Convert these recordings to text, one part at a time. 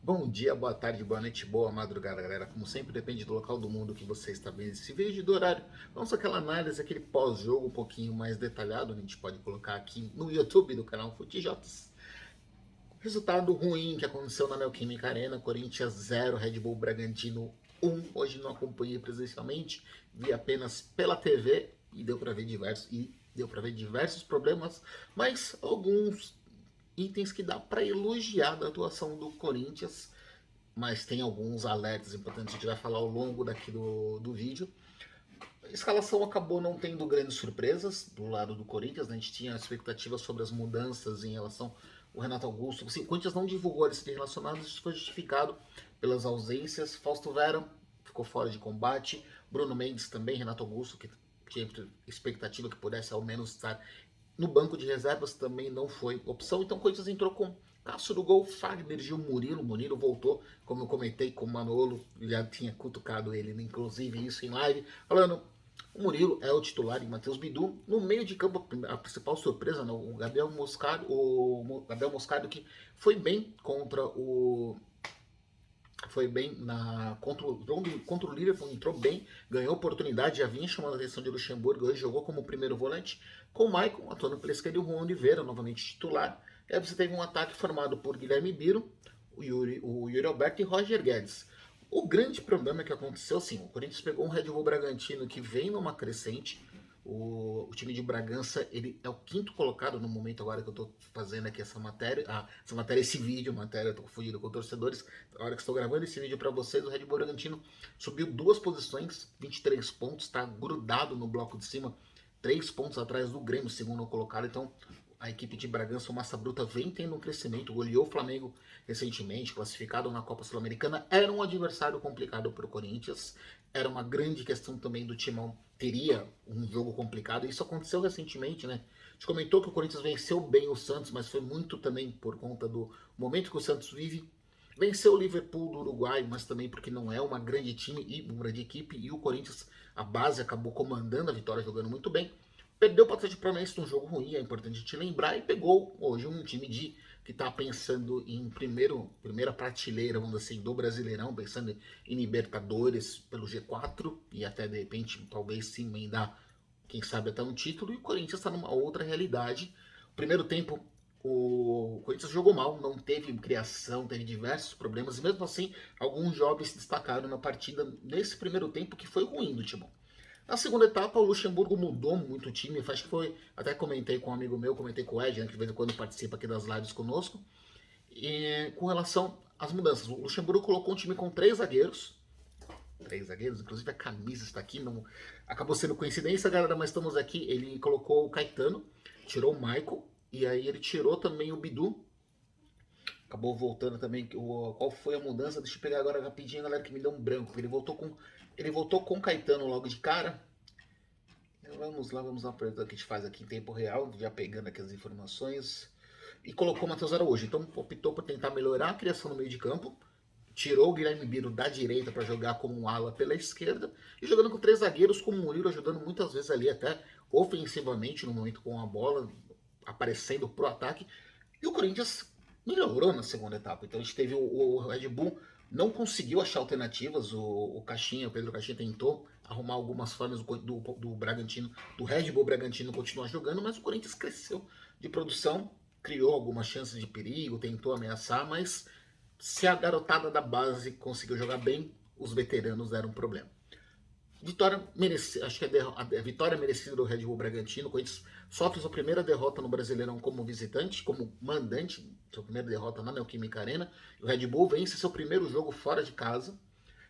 Bom dia, boa tarde, boa noite, boa madrugada, galera. Como sempre, depende do local do mundo que você está vendo esse vídeo e do horário. Vamos àquela análise, aquele pós-jogo um pouquinho mais detalhado. A gente pode colocar aqui no YouTube do canal FutiJotas. Resultado ruim que aconteceu na Neoquímica Arena. Corinthians 0, Red Bull Bragantino 1. Hoje não acompanhei presencialmente, vi apenas pela TV e deu para ver diversos problemas, mas alguns itens que dá para elogiar da atuação do Corinthians, mas tem alguns alertas importantes que a gente vai falar ao longo daqui do vídeo. A escalação acabou não tendo grandes surpresas do lado do Corinthians, né? A gente tinha expectativas sobre as mudanças em relação ao Renato Augusto. Assim, o Corinthians não divulgou a lista de relacionados, isso foi justificado pelas ausências. Fausto Vera ficou fora de combate, Bruno Mendes também, Renato Augusto, que tinha expectativa que pudesse ao menos estar no banco de reservas, também não foi opção. Então o Corinthians entrou com Cássio do gol, Fagner, Gil, Murilo. Murilo voltou, como eu comentei com o Manolo, já tinha cutucado ele, inclusive isso em live, falando o Murilo é o titular e Matheus Bidu. No meio de campo, a principal surpresa, né, o Gabriel Moscardo, que foi bem contra o foi bem contra o Liverpool, entrou bem, ganhou oportunidade, já vinha chamando a atenção de Luxemburgo, hoje jogou como primeiro volante, com o Maicon, Antônio Plesca e o Juan Oliveira, novamente titular. E aí você teve um ataque formado por Guilherme Biro, o Yuri Alberto e Roger Guedes. O grande problema que aconteceu, assim, o Corinthians pegou um Red Bull Bragantino que vem numa crescente. O time de Bragança, ele é o quinto colocado no momento agora que eu estou fazendo aqui essa matéria. Esse vídeo, eu tô confundido com torcedores. Na hora que estou gravando esse vídeo para vocês, o Red Bull Bragantino subiu 2 posições, 23 pontos, está grudado no bloco de cima, 3 pontos atrás do Grêmio, segundo colocado. Então, a equipe de Bragança, o Massa Bruta, vem tendo um crescimento, goleou o Flamengo recentemente, classificado na Copa Sul-Americana. Era um adversário complicado para o Corinthians, era uma grande questão também do Timão, teria um jogo complicado. Isso aconteceu recentemente, né? A gente comentou que o Corinthians venceu bem o Santos, mas foi muito também por conta do momento que o Santos vive. Venceu o Liverpool do Uruguai, mas também porque não é uma grande time e uma grande equipe. E o Corinthians, a base, acabou comandando a vitória, jogando muito bem. Perdeu para o Atlético Paranaense num jogo ruim, é importante te lembrar, e pegou hoje um time que está pensando em primeira prateleira, vamos dizer assim, do Brasileirão, pensando em Libertadores pelo G4 e até de repente talvez sim emendar, quem sabe até um título. E o Corinthians está numa outra realidade. Primeiro tempo o Corinthians jogou mal, não teve criação, teve diversos problemas, e mesmo assim alguns jovens se destacaram na partida nesse primeiro tempo que foi ruim do Timão. Na segunda etapa, o Luxemburgo mudou muito o time. Acho que foi. Até comentei com um amigo meu, comentei com o Ed, né, que de vez em quando participa aqui das lives conosco. E com relação às mudanças, o Luxemburgo colocou um time com 3 zagueiros. 3 zagueiros, inclusive a camisa está aqui. Não, acabou sendo coincidência, galera, mas estamos aqui. Ele colocou o Caetano, tirou o Michael, e aí ele tirou também o Bidu. Acabou voltando também. Qual foi a mudança? Deixa eu pegar agora rapidinho, galera, que me deu um branco. Ele voltou com o Caetano logo de cara. Vamos lá para o que a gente faz aqui em tempo real, já pegando aqui as informações. E colocou o Matheus Araújo. Então optou por tentar melhorar a criação no meio de campo. Tirou o Guilherme Biro da direita para jogar como um ala pela esquerda. E jogando com 3 zagueiros, com o Murilo ajudando muitas vezes ali até ofensivamente no momento com a bola, aparecendo pro ataque. E o Corinthians melhorou na segunda etapa. Então a gente teve o Red Bull não conseguiu achar alternativas. O Pedro Caixinha tentou arrumar algumas formas do Bragantino, do Red Bull Bragantino continuar jogando, mas o Corinthians cresceu de produção, criou algumas chances de perigo, tentou ameaçar, mas se a garotada da base conseguiu jogar bem, os veteranos deram um problema. Vitória merecida, acho que a vitória merecida do Red Bull Bragantino. O Corinthians sofre sua primeira derrota no Brasileirão como visitante, como mandante, sua primeira derrota na Neoquímica Arena. O Red Bull vence seu primeiro jogo fora de casa.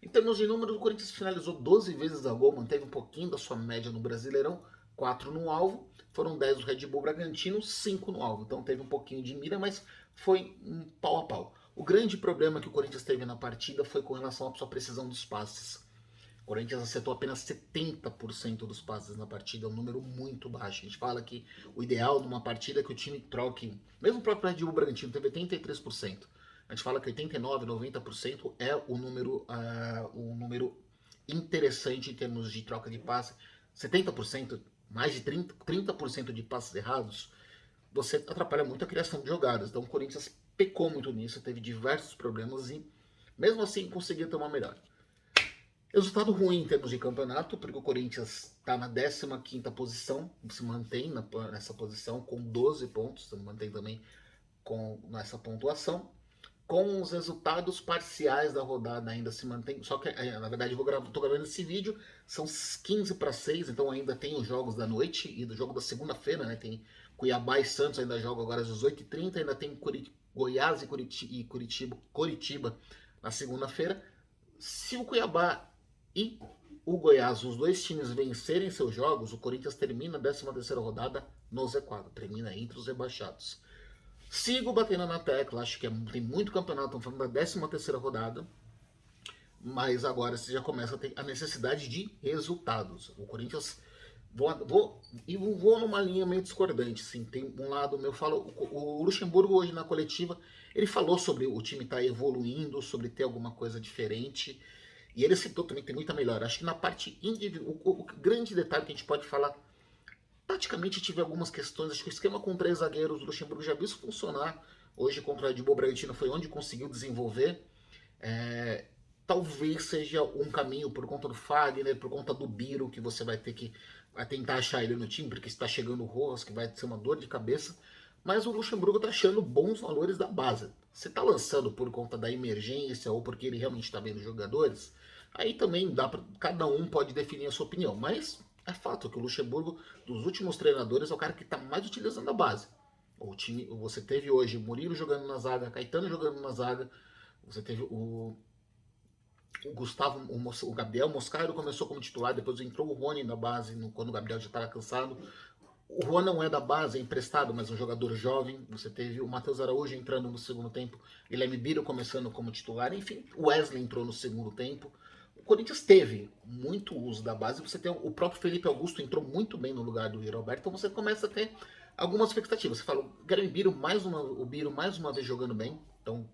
Em termos de números, o Corinthians finalizou 12 vezes a gol, manteve um pouquinho da sua média no Brasileirão, 4 no alvo, foram 10 do Red Bull Bragantino, 5 no alvo. Então teve um pouquinho de mira, mas foi um pau a pau. O grande problema que o Corinthians teve na partida foi com relação à sua precisão dos passes. O Corinthians acertou apenas 70% dos passes na partida, um número muito baixo. A gente fala que o ideal numa partida é que o time troque, mesmo o próprio Red Bull Bragantino teve 83%. A gente fala que 89%, 90% é o número interessante em termos de troca de passe. 70%, mais de 30% de passes errados, você atrapalha muito a criação de jogadas. Então o Corinthians pecou muito nisso, teve diversos problemas e mesmo assim conseguiu ter uma melhora. Resultado ruim em termos de campeonato, porque o Corinthians está na 15ª posição, se mantém nessa posição com 12 pontos, se mantém também nessa pontuação. Com os resultados parciais da rodada ainda se mantém, só que na verdade estou gravando esse vídeo, são 15:06, então ainda tem os jogos da noite e do jogo da segunda-feira, né? Tem Cuiabá e Santos ainda jogam agora às 18h30, ainda tem Goiás e Curitiba na segunda-feira. Se o Cuiabá e o Goiás, os dois times vencerem seus jogos, o Corinthians termina a 13ª rodada no Z4, termina entre os rebaixados. Sigo batendo na tecla, acho que tem muito campeonato, estamos falando da 13ª rodada, mas agora você já começa a ter a necessidade de resultados. O Corinthians, vou numa linha meio discordante, sim. Tem um lado meu, o Luxemburgo hoje na coletiva, ele falou sobre o time estar evoluindo, sobre ter alguma coisa diferente, e ele citou também que tem muita melhora. Acho que na parte individual, o grande detalhe que a gente pode falar, praticamente tive algumas questões, acho que o esquema com 3 zagueiros do Luxemburgo já viu isso funcionar. Hoje contra o Red Bull Bragantino foi onde conseguiu desenvolver. Talvez seja um caminho por conta do Fagner, por conta do Biro, que você vai ter que tentar achar ele no time, porque está chegando o Rojas, que vai ser uma dor de cabeça. Mas o Luxemburgo está achando bons valores da base. Você está lançando por conta da emergência ou porque ele realmente está vendo jogadores, aí também dá para cada um pode definir a sua opinião. Mas é fato que o Luxemburgo, dos últimos treinadores, é o cara que está mais utilizando a base. O time, você teve hoje o Murilo jogando na zaga, Caetano jogando na zaga, você teve o Gustavo, o Gabriel Moscaro começou como titular, depois entrou o Rony na base, quando o Gabriel já estava cansado. O Juan não é da base, é emprestado, mas é um jogador jovem. Você teve o Matheus Araújo entrando no segundo tempo, Guilherme Biro começando como titular, enfim, o Wesley entrou no segundo tempo. O Corinthians teve muito uso da base, você tem o próprio Felipe Augusto entrou muito bem no lugar do Roberto, então você começa a ter algumas expectativas. Você fala, o Guilherme Biro o Biro mais uma vez jogando bem, então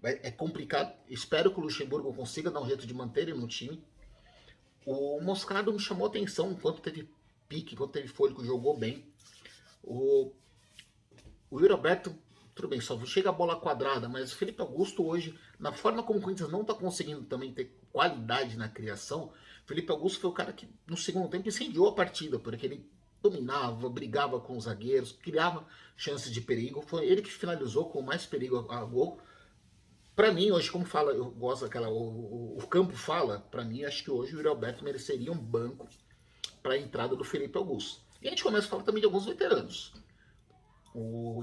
é complicado. Espero que o Luxemburgo consiga dar um jeito de manter ele no time. O Moscardo me chamou a atenção enquanto teve pique, enquanto teve fôlego, jogou bem. O Yuri Alberto, tudo bem, só chega a bola quadrada, mas o Felipe Augusto hoje, na forma como o Corinthians não está conseguindo também ter qualidade na criação, o Felipe Augusto foi o cara que no segundo tempo incendiou a partida, porque ele dominava, brigava com os zagueiros, criava chances de perigo, foi ele que finalizou com mais perigo a gol. Para mim, hoje, como fala, eu gosto daquela. O campo fala, para mim, acho que hoje o Yuri Alberto mereceria um banco para a entrada do Felipe Augusto. E a gente começa a falar também de alguns veteranos.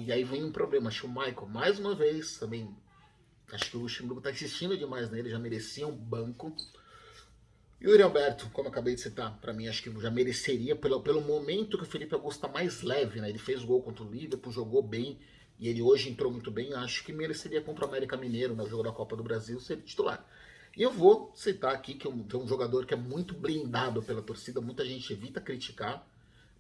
E aí vem um problema. Acho que o Michael, mais uma vez, também. Acho que o Luxemburgo está insistindo demais nele, já merecia um banco. E o Yuri Alberto, como eu acabei de citar, para mim acho que já mereceria, pelo momento que o Felipe Augusto está mais leve, né? Ele fez gol contra o Liverpool, jogou bem. E ele hoje entrou muito bem, acho que mereceria contra o América Mineiro no jogo da Copa do Brasil ser titular. E eu vou citar aqui que tem um jogador que é muito blindado pela torcida, muita gente evita criticar,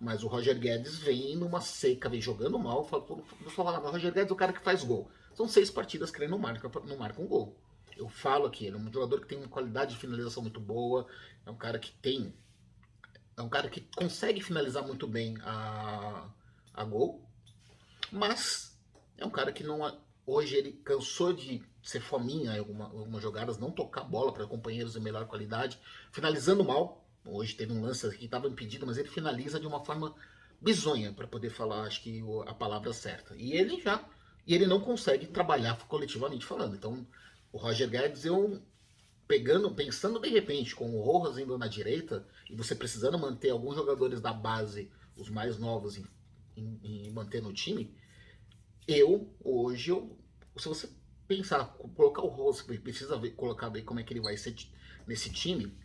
mas o Roger Guedes vem numa seca, vem jogando mal. Vou falar, mas o Roger Guedes é o cara que faz gol. São 6 partidas que ele não marca um gol. Eu falo aqui, ele é um jogador que tem uma qualidade de finalização muito boa, é um cara que consegue finalizar muito bem a gol, mas é um cara que não. Hoje ele cansou de ser fominha em algumas jogadas, não tocar bola para companheiros de melhor qualidade, finalizando mal. Hoje teve um lance que estava impedido, mas ele finaliza de uma forma bizonha, para poder falar, acho que a palavra certa. E ele não consegue trabalhar coletivamente falando. Então, o Roger Guedes, pensando de repente com o Rojas indo na direita e você precisando manter alguns jogadores da base, os mais novos, em manter no time. Se você pensar, colocar o Rojas, precisa colocar ver como é que ele vai ser nesse time.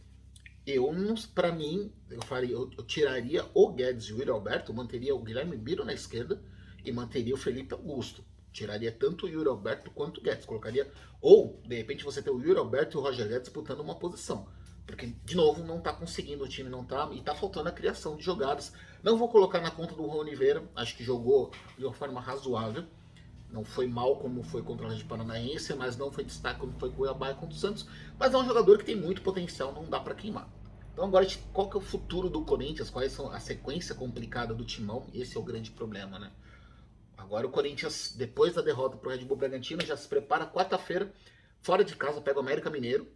Para mim, eu tiraria o Guedes e o Yuri Alberto, manteria o Guilherme Biro na esquerda e manteria o Felipe Augusto. Tiraria tanto o Yuri Alberto quanto o Guedes. Colocaria, ou de repente você ter o Yuri Alberto e o Roger Guedes disputando uma posição. Porque, de novo, não está conseguindo, o time não está, e está faltando a criação de jogadas. Não vou colocar na conta do Juan Oliveira, acho que jogou de uma forma razoável. Não foi mal como foi contra o Atlético Paranaense, mas não foi destaque como foi com o Cuiabá e contra o Santos. Mas é um jogador que tem muito potencial, não dá para queimar. Então agora, qual que é o futuro do Corinthians? Quais são a sequência complicada do Timão? Esse é o grande problema, né? Agora o Corinthians, depois da derrota pro Red Bull Bragantino, já se prepara quarta-feira, fora de casa, pega o América Mineiro.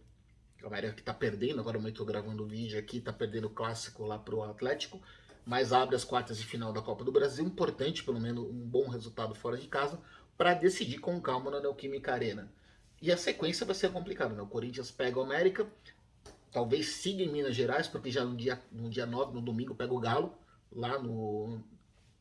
O América que tá perdendo, agora eu tô gravando o vídeo aqui, tá perdendo o clássico lá pro Atlético, mas abre as quartas de final da Copa do Brasil, importante pelo menos um bom resultado fora de casa, para decidir com calma na Neoquímica Arena. E a sequência vai ser complicada, né? O Corinthians pega o América, talvez siga em Minas Gerais, porque já no dia 9, no domingo, pega o Galo, lá no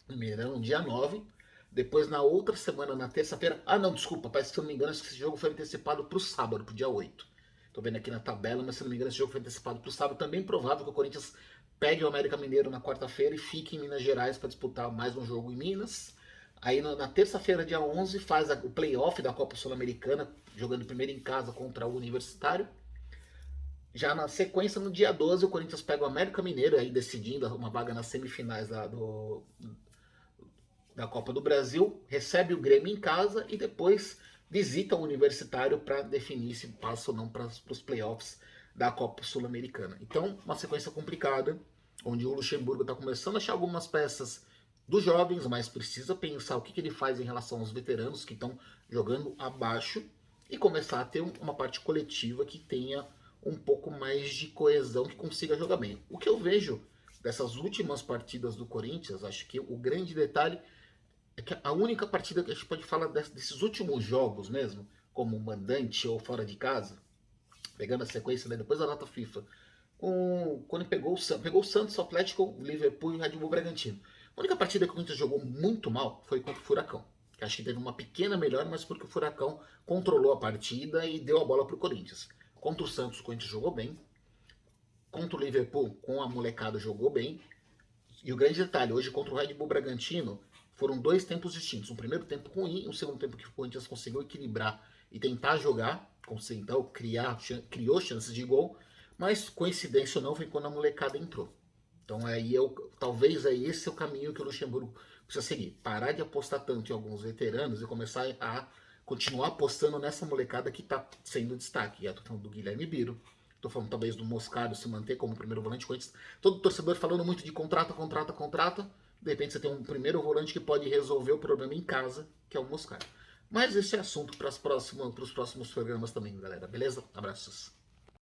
Mineirão, no dia 9. Depois, na outra semana, na terça-feira. Ah, não, desculpa, parece que se eu não me engano, esse jogo foi antecipado para o sábado, para o dia 8. Tô vendo aqui na tabela, mas se não me engano, esse jogo foi antecipado para o sábado. Também provável que o Corinthians pegue o América Mineiro na quarta-feira e fique em Minas Gerais para disputar mais um jogo em Minas. Aí na terça-feira, dia 11, faz o playoff da Copa Sul-Americana, jogando primeiro em casa contra o Universitário. Já na sequência, no dia 12, o Corinthians pega o América Mineiro, aí decidindo uma vaga nas semifinais da Copa do Brasil, recebe o Grêmio em casa e depois visita o Universitário para definir se passa ou não para os playoffs da Copa Sul-Americana. Então, uma sequência complicada, onde o Luxemburgo está começando a achar algumas peças dos jovens, mas precisa pensar o que ele faz em relação aos veteranos que estão jogando abaixo e começar a ter uma parte coletiva que tenha um pouco mais de coesão, que consiga jogar bem. O que eu vejo dessas últimas partidas do Corinthians, acho que o grande detalhe é que a única partida que a gente pode falar desses últimos jogos mesmo, como mandante ou fora de casa, pegando a sequência, né, depois da data FIFA, quando pegou o Santos, o Atlético, o Liverpool e o Red Bull Bragantino. A única partida que o Corinthians jogou muito mal foi contra o Furacão. Que acho que teve uma pequena melhora, mas porque o Furacão controlou a partida e deu a bola para o Corinthians. Contra o Santos, o Corinthians jogou bem. Contra o Liverpool, com a molecada, jogou bem. E o grande detalhe, hoje contra o Red Bull Bragantino, foram dois tempos distintos. Um primeiro tempo ruim e um segundo tempo que o Corinthians conseguiu equilibrar e tentar jogar, então criou chances de gol, mas coincidência ou não foi quando a molecada entrou. Então aí talvez esse é o caminho que o Luxemburgo precisa seguir. Parar de apostar tanto em alguns veteranos e começar a continuar apostando nessa molecada que está sendo destaque. E eu tô falando do Guilherme Biro, tô falando talvez do Moscardo se manter como primeiro volante. Todo torcedor falando muito de contrata. De repente você tem um primeiro volante que pode resolver o problema em casa, que é o Moscardo. Mas esse é assunto para os próximos programas também, galera. Beleza? Abraços.